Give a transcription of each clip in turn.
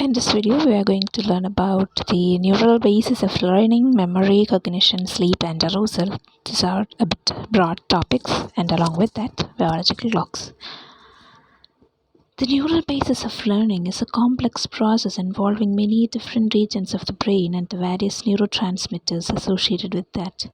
In this video, we are going to learn about the neural basis of learning, memory, cognition, sleep, and arousal. These are a bit broad topics, and along with that, biological clocks. The neural basis of learning is a complex process involving many different regions of the brain and the various neurotransmitters associated with that.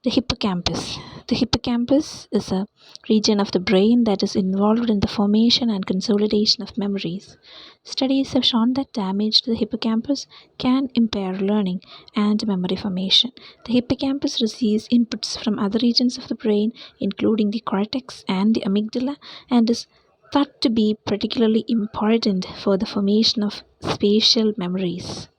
The hippocampus. The hippocampus is a region of the brain that is involved in the formation and consolidation of memories. Studies have shown that damage to the hippocampus can impair learning and memory formation. The hippocampus receives inputs from other regions of the brain, including the cortex and the amygdala, and is thought to be particularly important for the formation of spatial memories.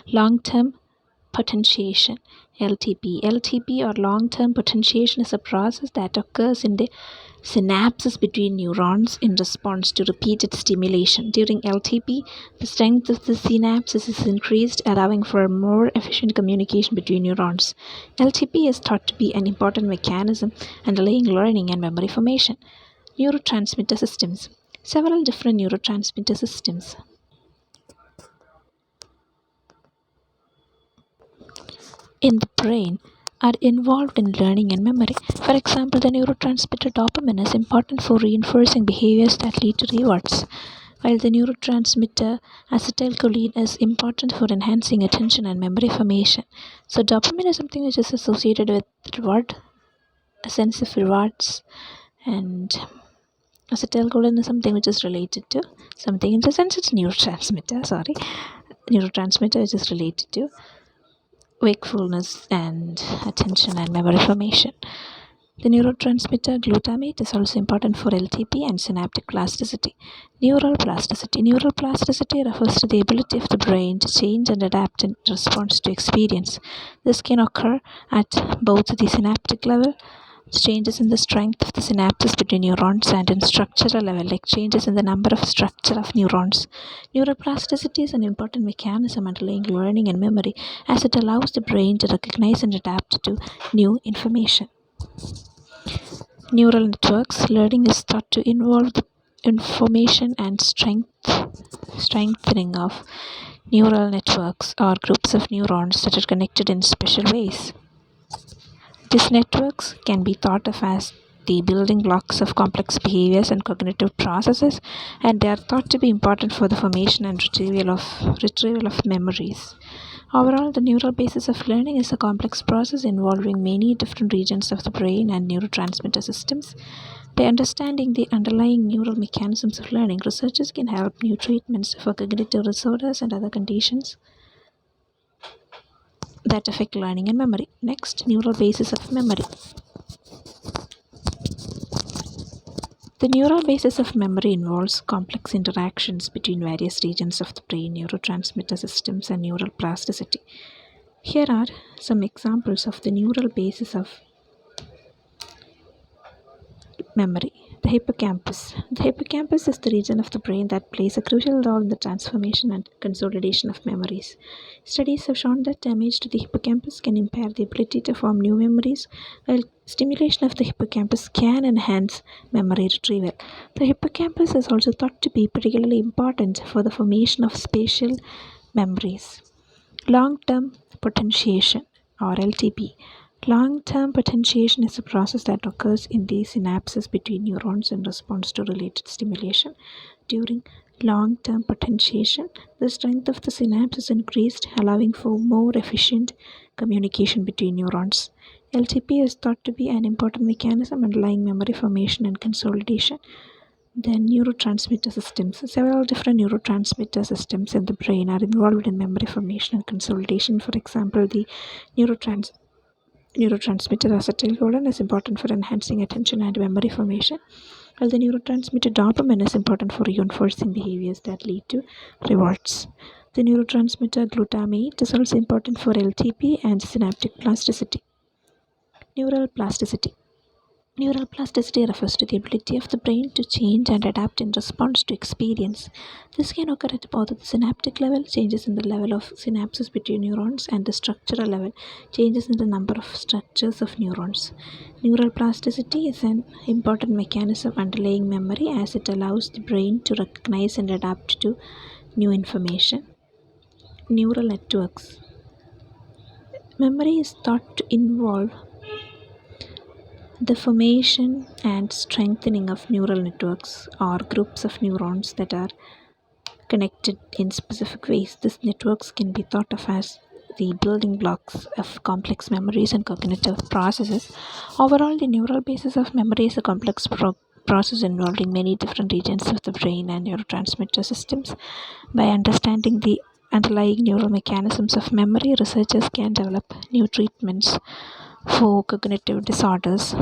Long-term potentiation. LTP or long-term potentiation is a process that occurs in the synapses between neurons in response to repeated stimulation. During LTP, the strength of the synapses is increased, allowing for more efficient communication between neurons. LTP is thought to be an important mechanism underlying learning and memory formation. Neurotransmitter systems. Several different neurotransmitter systems in the brain are involved in learning and memory. For example, the neurotransmitter dopamine is important for reinforcing behaviors that lead to rewards, while the neurotransmitter acetylcholine is important for enhancing attention and memory formation. So, dopamine is something which is associated with reward, a sense of rewards, and acetylcholine is something which is related to something in the sense it's neurotransmitter which is related to wakefulness and attention and memory formation. The neurotransmitter glutamate is also important for LTP and synaptic plasticity. Neural plasticity. Neural plasticity refers to the ability of the brain to change and adapt in response to experience. This can occur at both the synaptic level, changes in the strength of the synapses between neurons, and in structural level, like changes in the number of structure of neurons. Neuroplasticity is an important mechanism underlying learning and memory, as it allows the brain to recognize and adapt to new information. Neural networks. Learning is thought to involve the information and strengthening of neural networks or groups of neurons that are connected in special ways. These networks can be thought of as the building blocks of complex behaviors and cognitive processes, and they are thought to be important for the formation and retrieval of memories. Overall, the neural basis of learning is a complex process involving many different regions of the brain and neurotransmitter systems. By understanding the underlying neural mechanisms of learning, researchers can help new treatments for cognitive disorders and other conditions that affect learning and memory. Next, neural basis of memory. The neural basis of memory involves complex interactions between various regions of the brain, neurotransmitter systems, and neural plasticity. Here are some examples of the neural basis of memory. The hippocampus. The hippocampus is the region of the brain that plays a crucial role in the transformation and consolidation of memories. Studies have shown that damage to the hippocampus can impair the ability to form new memories, while stimulation of the hippocampus can enhance memory retrieval. The hippocampus is also thought to be particularly important for the formation of spatial memories. Long-term potentiation or LTP. Long-term potentiation is a process that occurs in the synapses between neurons in response to related stimulation. During long-term potentiation, the strength of the synapse is increased, allowing for more efficient communication between neurons. LTP is thought to be an important mechanism underlying memory formation and consolidation. Then neurotransmitter systems. Several different neurotransmitter systems in the brain are involved in memory formation and consolidation. For example, the neurotransmitter acetylcholine is important for enhancing attention and memory formation, while the neurotransmitter dopamine is important for reinforcing behaviors that lead to rewards. The neurotransmitter glutamate is also important for LTP and synaptic plasticity. Neural plasticity. Neural plasticity refers to the ability of the brain to change and adapt in response to experience. This can occur at both the synaptic level, changes in the level of synapses between neurons, and the structural level, changes in the number of structures of neurons. Neural plasticity is an important mechanism underlying memory as it allows the brain to recognize and adapt to new information. Neural networks. Memory is thought to involve the formation and strengthening of neural networks or groups of neurons that are connected in specific ways. These networks can be thought of as the building blocks of complex memories and cognitive processes. Overall, the neural basis of memory is a complex process involving many different regions of the brain and neurotransmitter systems. By understanding the underlying neural mechanisms of memory, researchers can develop new treatments for cognitive disorders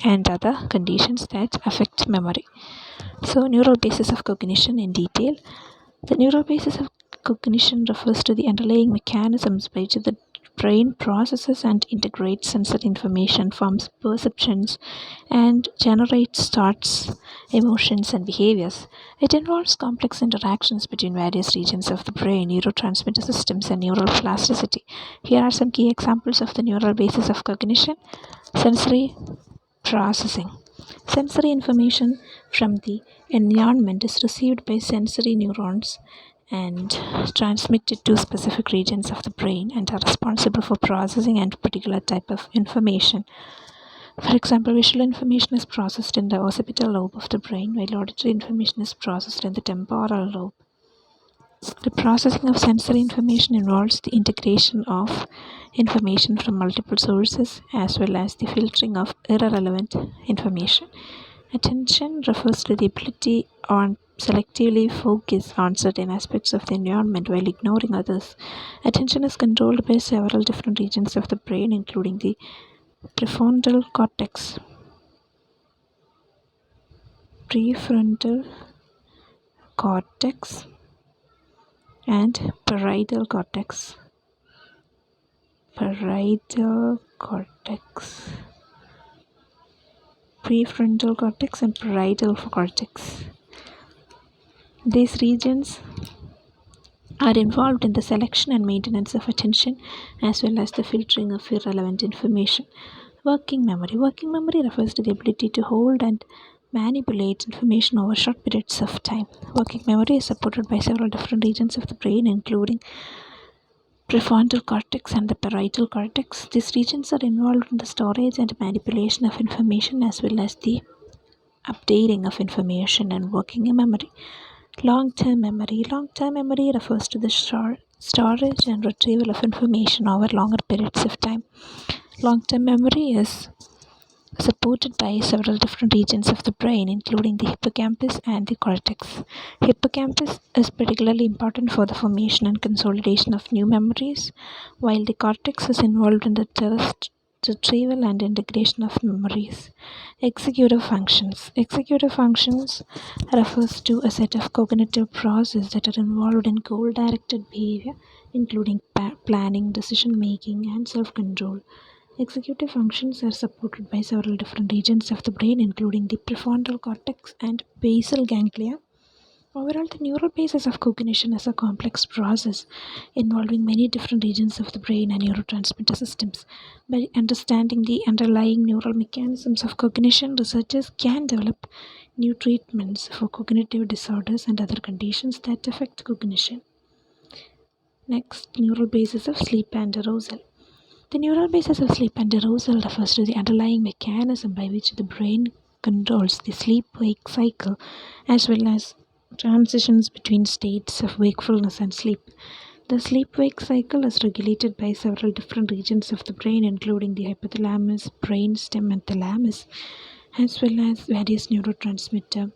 and other conditions that affect memory. So, neural basis of cognition in detail. The neural basis of cognition refers to the underlying mechanisms by which the brain processes and integrates sensory information, forms perceptions, and generates thoughts, emotions, and behaviors. It involves complex interactions between various regions of the brain, neurotransmitter systems, and neural plasticity. Here are some key examples of the neural basis of cognition. Sensory processing. Sensory information from the environment is received by sensory neurons and transmitted to specific regions of the brain and are responsible for processing a particular type of information. For example, visual information is processed in the occipital lobe of the brain, while auditory information is processed in the temporal lobe. The processing of sensory information involves the integration of information from multiple sources as well as the filtering of irrelevant information. Attention refers to the ability to selectively focus on certain aspects of the environment while ignoring others. Attention is controlled by several different regions of the brain, including the prefrontal cortex, prefrontal cortex, and parietal cortex. Parietal cortex, prefrontal cortex, and parietal cortex. These regions are involved in the selection and maintenance of attention as well as the filtering of irrelevant information. Working memory. Working memory refers to the ability to hold and manipulate information over short periods of time. Working memory is supported by several different regions of the brain, including prefrontal cortex and the parietal cortex. These regions are involved in the storage and manipulation of information as well as the updating of information and working in memory. Long-term memory. Long-term memory refers to the storage and retrieval of information over longer periods of time. Long-term memory is supported by several different regions of the brain, including the hippocampus and the cortex. Hippocampus is particularly important for the formation and consolidation of new memories, while the cortex is involved in the retrieval and integration of memories. Executive functions. Executive functions refers to a set of cognitive processes that are involved in goal-directed behavior, including planning, decision-making, and self-control. Executive functions are supported by several different regions of the brain, including the prefrontal cortex and basal ganglia. Overall, the neural basis of cognition is a complex process involving many different regions of the brain and neurotransmitter systems. By understanding the underlying neural mechanisms of cognition, researchers can develop new treatments for cognitive disorders and other conditions that affect cognition. Next, neural basis of sleep and arousal. The neural basis of sleep and arousal refers to the underlying mechanism by which the brain controls the sleep-wake cycle as well as transitions between states of wakefulness and sleep. The sleep-wake cycle is regulated by several different regions of the brain, including the hypothalamus, brainstem, and thalamus, as well as various neurotransmitter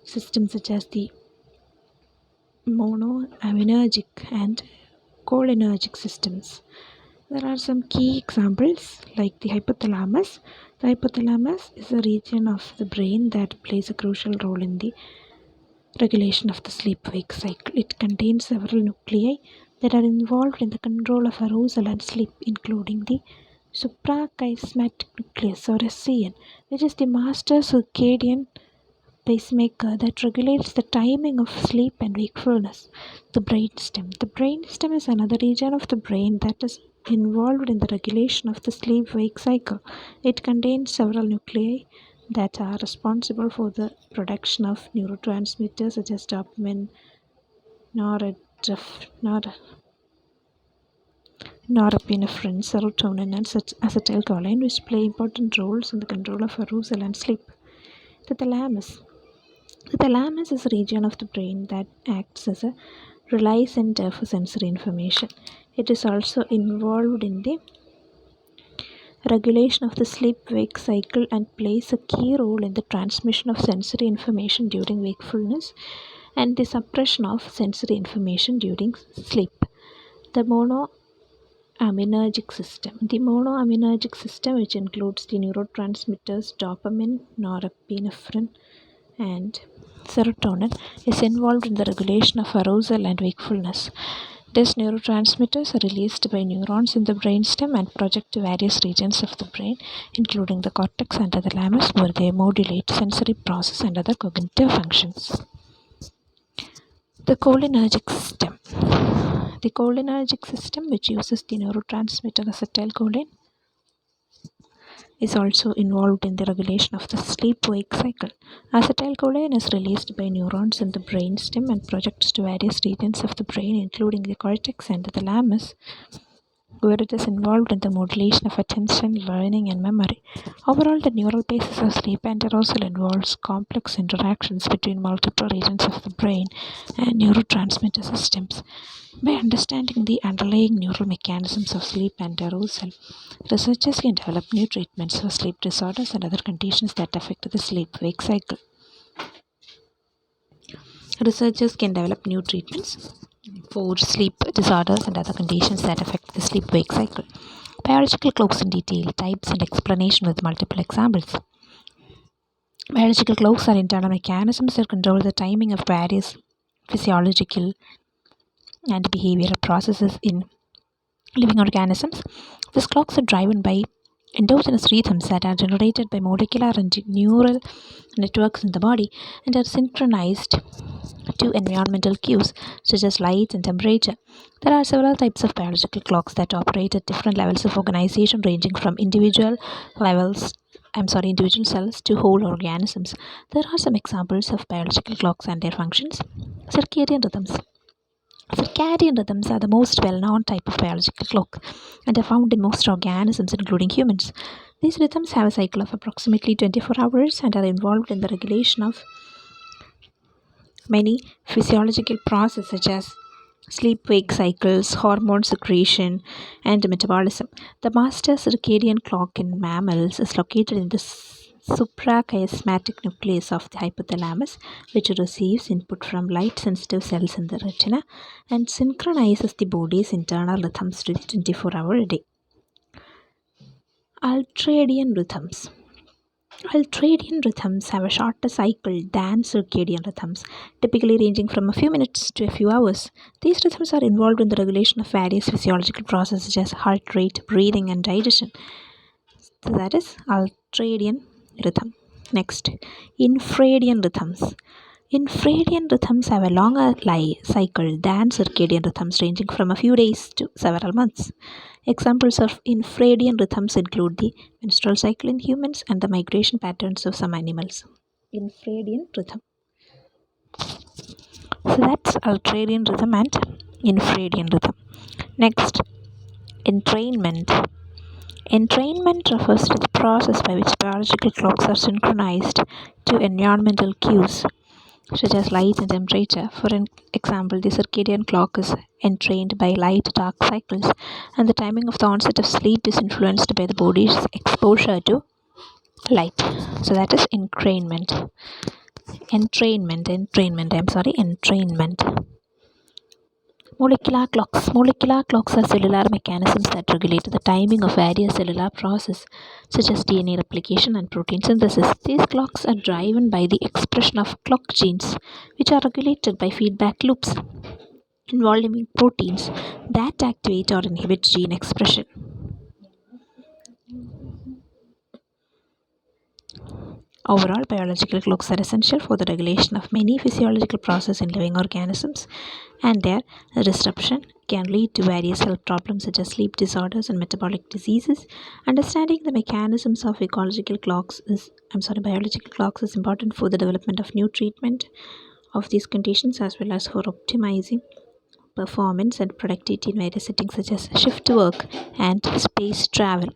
systems such as the monoaminergic and cholinergic systems. There are some key examples like the hypothalamus. The hypothalamus is a region of the brain that plays a crucial role in the regulation of the sleep-wake cycle. It contains several nuclei that are involved in the control of arousal and sleep, including the suprachiasmatic nucleus or SCN, which is the master circadian pacemaker that regulates the timing of sleep and wakefulness. The brainstem. The brainstem is another region of the brain that is involved in the regulation of the sleep wake cycle. It contains several nuclei that are responsible for the production of neurotransmitters such as dopamine, norepinephrine, serotonin, and acetylcholine, which play important roles in the control of arousal and sleep. The thalamus. The thalamus is a region of the brain that acts as a relay center for sensory information. It is also involved in the regulation of the sleep-wake cycle and plays a key role in the transmission of sensory information during wakefulness and the suppression of sensory information during sleep. The monoaminergic system. The monoaminergic system, which includes the neurotransmitters dopamine, norepinephrine, and serotonin, is involved in the regulation of arousal and wakefulness. These neurotransmitters are released by neurons in the brainstem and project to various regions of the brain, including the cortex and the thalamus, where they modulate sensory process and other cognitive functions. The cholinergic system. The cholinergic system, which uses the neurotransmitter acetylcholine, is also involved in the regulation of the sleep-wake cycle. Acetylcholine is released by neurons in the brainstem and projects to various regions of the brain, including the cortex and the thalamus, where it is involved in the modulation of attention, learning, and memory. Overall, the neural basis of sleep and arousal involves complex interactions between multiple regions of the brain and neurotransmitter systems. By understanding the underlying neural mechanisms of sleep and arousal, researchers can develop new treatments for sleep disorders and other conditions that affect the sleep-wake cycle. Researchers can develop new treatments for sleep disorders and other conditions that affect the sleep-wake cycle. Biological clocks in detail, types and explanation with multiple examples. Biological clocks are internal mechanisms that control the timing of various physiological and behavioral processes in living organisms. These clocks are driven by endogenous rhythms that are generated by molecular and neural networks in the body and are synchronized to environmental cues such as light and temperature. There are several types of biological clocks that operate at different levels of organization, ranging from individual cells to whole organisms. There are some examples of biological clocks and their functions. Circadian rhythms. Circadian rhythms are the most well-known type of biological clock and are found in most organisms, including humans. These rhythms have a cycle of approximately 24 hours and are involved in the regulation of many physiological processes such as sleep-wake cycles, hormone secretion, and metabolism. The master circadian clock in mammals is located in the suprachiasmatic nucleus of the hypothalamus, which receives input from light-sensitive cells in the retina and synchronizes the body's internal rhythms to the 24-hour day. Ultradian rhythms. Ultradian rhythms have a shorter cycle than circadian rhythms, typically ranging from a few minutes to a few hours. These rhythms are involved in the regulation of various physiological processes such as heart rate, breathing, and digestion. So that is ultradian rhythm. Next, infradian rhythms. Infradian rhythms have a longer cycle than circadian rhythms, ranging from a few days to several months. Examples of infradian rhythms include the menstrual cycle in humans and the migration patterns of some animals. Infradian rhythm. So that's ultradian rhythm and infradian rhythm. Next, entrainment. Entrainment refers to the process by which biological clocks are synchronized to environmental cues such as light and temperature. For example, the circadian clock is entrained by light-dark cycles, and the timing of the onset of sleep is influenced by the body's exposure to light. So that is entrainment. Entrainment. Molecular clocks. Molecular clocks are cellular mechanisms that regulate the timing of various cellular processes, such as DNA replication and protein synthesis. These clocks are driven by the expression of clock genes, which are regulated by feedback loops involving proteins that activate or inhibit gene expression. Overall, biological clocks are essential for the regulation of many physiological processes in living organisms, and their disruption can lead to various health problems such as sleep disorders and metabolic diseases. Understanding the mechanisms of biological clocks is important for the development of new treatment of these conditions as well as for optimizing performance and productivity in various settings such as shift work and space travel.